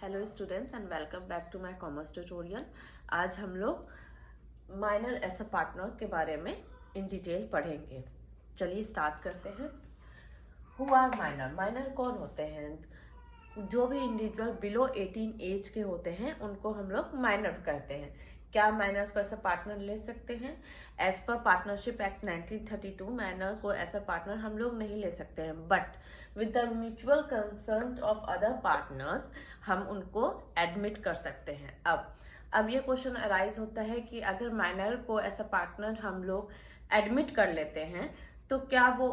Hello students and welcome back to my commerce tutorial. आज हम लोग माइनर एज अ पार्टनर के बारे में इन डिटेल पढ़ेंगे। चलिए स्टार्ट करते हैं। Who are minor? माइनर कौन होते हैं? जो भी इंडिविजुअल बिलो 18 एज के होते हैं उनको हम लोग माइनर कहते हैं। क्या माइनर्स को ऐसा पार्टनर ले सकते हैं? As per partnership act 1932 minor को ऐसा पार्टनर हम लोग नहीं ले सकते हैं, but with the mutual concern of other partners हम उनको एडमिट कर सकते हैं। अब ये क्वेश्चन अराइज होता है कि अगर माइनर को ऐसा पार्टनर हम लोग एडमिट कर लेते हैं तो क्या वो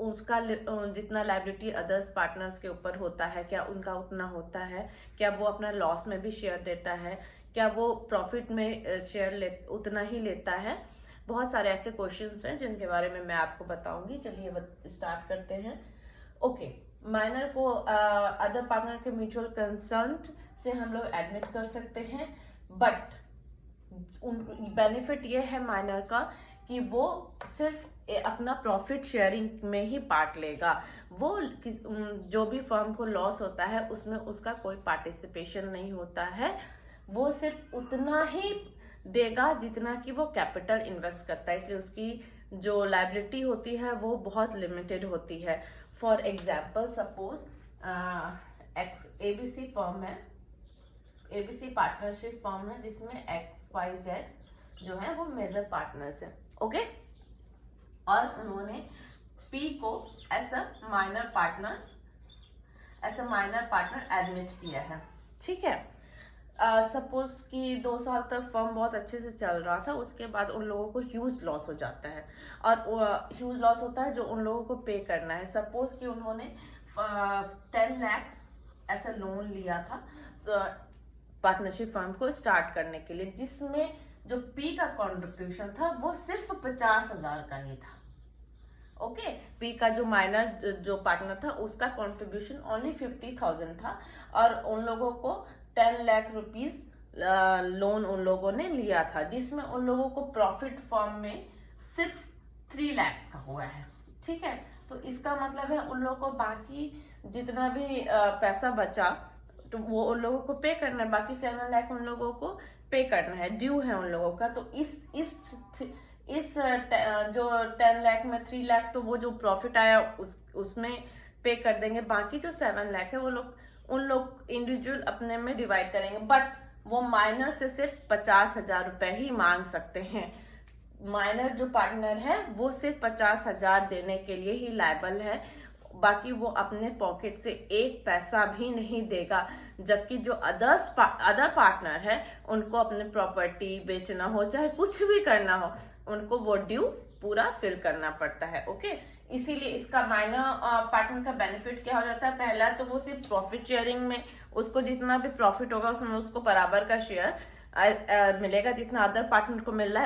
उसका जितना लायबिलिटी अदर्स पार्टनर्स के ऊपर होता है क्या उनका उतना होता है? क्या वो अपना लॉस में भी शेयर देता है? क्या वो प्रॉफिट में शेयर उतना ही लेता है? बहुत सारे ऐसे क्वेश्चंस हैं जिनके बारे में मैं आपको बताऊंगी। चलिए स्टार्ट करते हैं। ओके, माइनर को अदर पार्टनर के म्यूचुअल कंसर्ट से हम लोग एडमिट कर सकते हैं, बट बेनिफिट ये है माइनर का कि वो सिर्फ अपना प्रॉफिट शेयरिंग में ही पार्ट लेगा। वो जो भी फर्म को लॉस होता है उसमें उसका कोई पार्टिसिपेशन नहीं होता है। वो सिर्फ उतना ही देगा जितना कि वो कैपिटल इन्वेस्ट करता है, इसलिए उसकी जो लायबिलिटी होती है वो बहुत लिमिटेड होती है। For example suppose ABC firm है, एबीसी पार्टनरशिप फर्म है जिसमें XYZ जो है वो मेजर पार्टनर्स है। ओके, और उन्होंने पी को ऐसा माइनर पार्टनर एडमिट किया है। ठीक है, सपोज कि 2 साल तक फर्म बहुत अच्छे से चल रहा था, उसके बाद उन लोगों को ह्यूज लॉस हो जाता है और ह्यूज लॉस होता है जो उन लोगों को पे करना है। सपोज कि उन्होंने 10 लाख ऐसा लोन लिया था पार्टनरशिप फर्म को स्टार्ट करने के लिए, जिसमें जो पी का कंट्रीब्यूशन था वो सिर्फ 50,000 का ही था। ओके, पी का जो माइनर जो पार्टनर था उसका कंट्रीब्यूशन ओनली 50,000 था और उन लोगों को 10 लाख रुपीस लोन उन लोगों ने लिया था, जिसमें उन लोगों को प्रॉफिट फर्म में सिर्फ 3 लाख का हुआ है। ठीक है, तो इसका मतलब है उन लोगों को बाकी जितना भी पैसा बचा तो वो उन लोगों को पे करना है, बाकी 7 लाख उन लोगों को पे करना है, ड्यू है उन लोगों का। तो इस जो 10 लाख में 3 लाख तो वो जो प्रॉफिट आया उसमें पे कर देंगे, बाकी जो 7 लाख है वो उन लोग इंडिविजुअल अपने में डिवाइड करेंगे, बट वो माइनर से सिर्फ 50,000 रुपए ही मांग सकते हैं। माइनर जो पार्टनर है वो सिर्फ 50,000 देने के लिए ही लायबल है, बाकी वो अपने पॉकेट से 1 पैसा भी नहीं देगा। जबकि जो अदर पार्टनर है उनको अपने प्रॉपर्टी बेचना हो चाहे कुछ भी करना हो, उनको वो ड्यू पूरा फिल करना पड़ता है। ओके, इसीलिए इसका माइनर पार्टनर का बेनिफिट क्या हो जाता है? पहला तो वो सिर्फ प्रॉफिट शेयरिंग में उसको जितना भी प्रॉफिट होगा उसमें उसको बराबर का शेयर मिलेगा, जितना अदर पार्टनर को मिल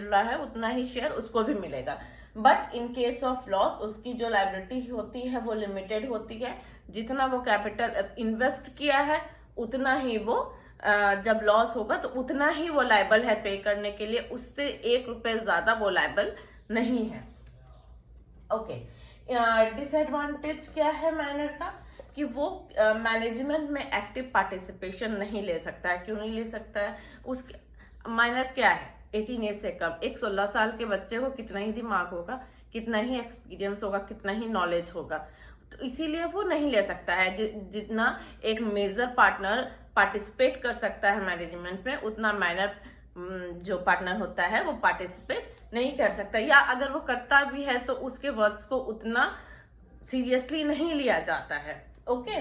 रहा है उतना ही शेयर उसको भी मिलेगा। But in case of loss उसकी जो लायबिलिटी होती है वो लिमिटेड होती है, जितना वो कैपिटल इन्वेस्ट किया है उतना ही वो जब लॉस होगा तो उतना ही वो लायबल है पे करने के लिए, उससे 1 रुपए ज्यादा वो लायबल नहीं है। ओके, डिसएडवांटेज क्या है माइनर का? कि वो मैनेजमेंट में एक्टिव पार्टिसिपेशन नहीं ले सकता है। क्यों नहीं ले सकता है? उसके माइनर क्या है? 18 एज से कम। एक 16 साल के बच्चे को कितना ही दिमाग होगा, कितना ही एक्सपीरियंस होगा, कितना ही नॉलेज होगा, तो इसीलिए वो नहीं ले सकता है। जितना एक मेजर पार्टनर पार्टिसिपेट कर सकता है मैनेजमेंट में, उतना माइनर जो पार्टनर होता है वो पार्टिसिपेट नहीं कर सकता, या अगर वो करता भी है तो उसके वर्ड्स को उतना सीरियसली नहीं लिया जाता है। ओके,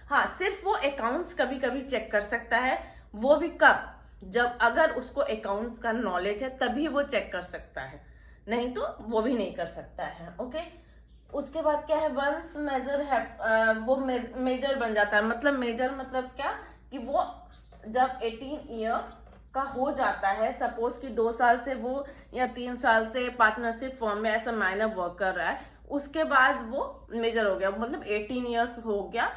हाँ, सिर्फ वो अकाउंट्स कभी कभी चेक कर सकता है, वो भी कब? जब अगर उसको अकाउंट्स का नॉलेज है तभी वो चेक कर सकता है, नहीं तो वो भी नहीं कर सकता है। ओके, उसके बाद क्या है? वंस मेजर है वो मेजर बन जाता है। मतलब मेजर मतलब क्या कि वो जब 18 ईयर का हो जाता है, सपोज कि 2 साल से वो या 3 साल से पार्टनरशिप फॉर्म में ऐसा माइनर वर्क कर रहा है, उसके बाद वो मेजर हो गया, मतलब 18 ईयर्स हो गया,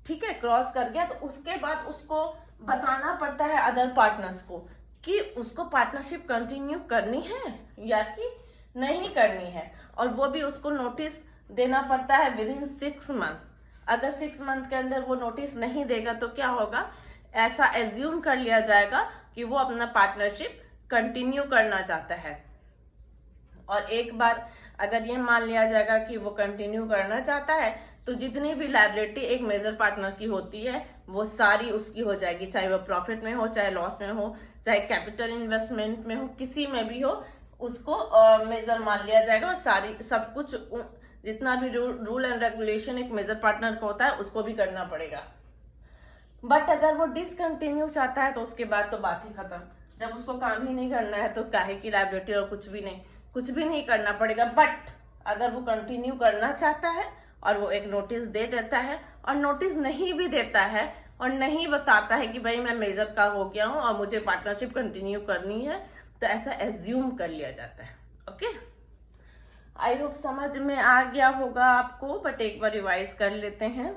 ठीक है, क्रॉस कर गया, तो उसके बाद उसको बताना पड़ता है अदर पार्टनर्स को कि उसको पार्टनरशिप कंटिन्यू करनी है या कि नहीं करनी है, और वो भी उसको नोटिस देना पड़ता है विद इन 6 मंथ। अगर 6 मंथ के अंदर वो नोटिस नहीं देगा तो क्या होगा, ऐसा एज्यूम कर लिया जाएगा कि वो अपना पार्टनरशिप कंटिन्यू करना चाहता है। और एक बार अगर ये मान लिया जाएगा कि वो कंटिन्यू करना चाहता है तो जितनी भी लायबिलिटी एक मेजर पार्टनर की होती है वो सारी उसकी हो जाएगी, चाहे वो प्रॉफिट में हो, चाहे लॉस में हो, चाहे कैपिटल इन्वेस्टमेंट में हो, किसी में भी हो, उसको मेजर मान लिया जाएगा और सारी सब कुछ जितना भी रूल एंड रेगुलेशन एक मेजर पार्टनर का होता है उसको भी करना पड़ेगा। बट अगर वो डिसकंटिन्यू चाहता है तो उसके बाद तो बात ही खत्म। जब उसको काम ही नहीं करना है तो काहे की लायबिलिटी और कुछ भी नहीं करना पड़ेगा। बट अगर वो कंटिन्यू करना चाहता है और वो एक नोटिस दे देता है और नोटिस नहीं भी देता है और नहीं बताता है कि भाई मैं मेजर का हो गया हूँ और मुझे पार्टनरशिप कंटिन्यू करनी है, तो ऐसा एज्यूम कर लिया जाता है। ओके, आई होप समझ में आ गया होगा आपको, बट एक बार रिवाइज कर लेते हैं।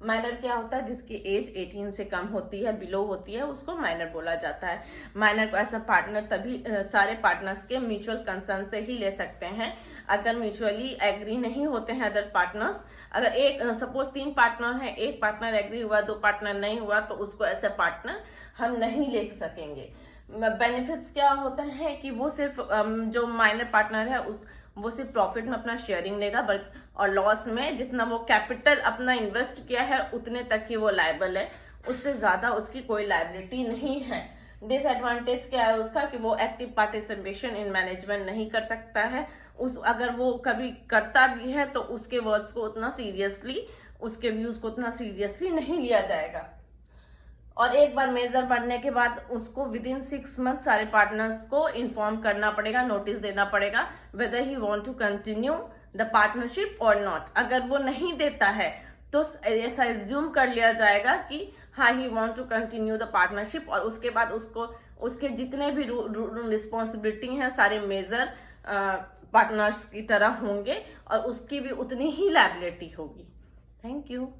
माइनर क्या होता है, जिसकी एज 18 से कम होती है, बिलो होती है, उसको माइनर बोला जाता है। माइनर को ऐसा पार्टनर तभी सारे पार्टनर्स के म्यूचुअल कंसर्न से ही ले सकते हैं। अगर म्यूचुअली एग्री नहीं होते हैं अदर पार्टनर्स, अगर एक सपोज 3 पार्टनर हैं, एक पार्टनर एग्री हुआ, 2 पार्टनर नहीं हुआ, तो उसको ऐसे पार्टनर हम नहीं ले सकेंगे। बेनिफिट्स क्या होता है कि वो सिर्फ जो माइनर पार्टनर है वो सिर्फ प्रॉफिट में अपना शेयरिंग लेगा, बट और लॉस में जितना वो कैपिटल अपना इन्वेस्ट किया है उतने तक ही वो लायबल है, उससे ज्यादा उसकी कोई लायबिलिटी नहीं है। डिसएडवांटेज क्या है उसका कि वो एक्टिव पार्टिसिपेशन इन मैनेजमेंट नहीं कर सकता है। अगर वो कभी करता भी है तो उसके वर्ड्स को उतना सीरियसली, उसके व्यूज को उतना सीरियसली नहीं लिया जाएगा। और एक बार मेजर बनने के बाद उसको विदिन 6 मंथ सारे पार्टनर्स को इन्फॉर्म करना पड़ेगा, नोटिस देना पड़ेगा whether he want to continue the partnership और नॉट। अगर वो नहीं देता है तो ऐसा एज्यूम कर लिया जाएगा कि हाँ he want to continue the partnership, और उसके बाद उसके जितने भी रिस्पॉन्सिबिलिटी हैं सारे मेजर पार्टनर्स की तरह होंगे और उसकी भी उतनी ही लायबिलिटी होगी। Thank you.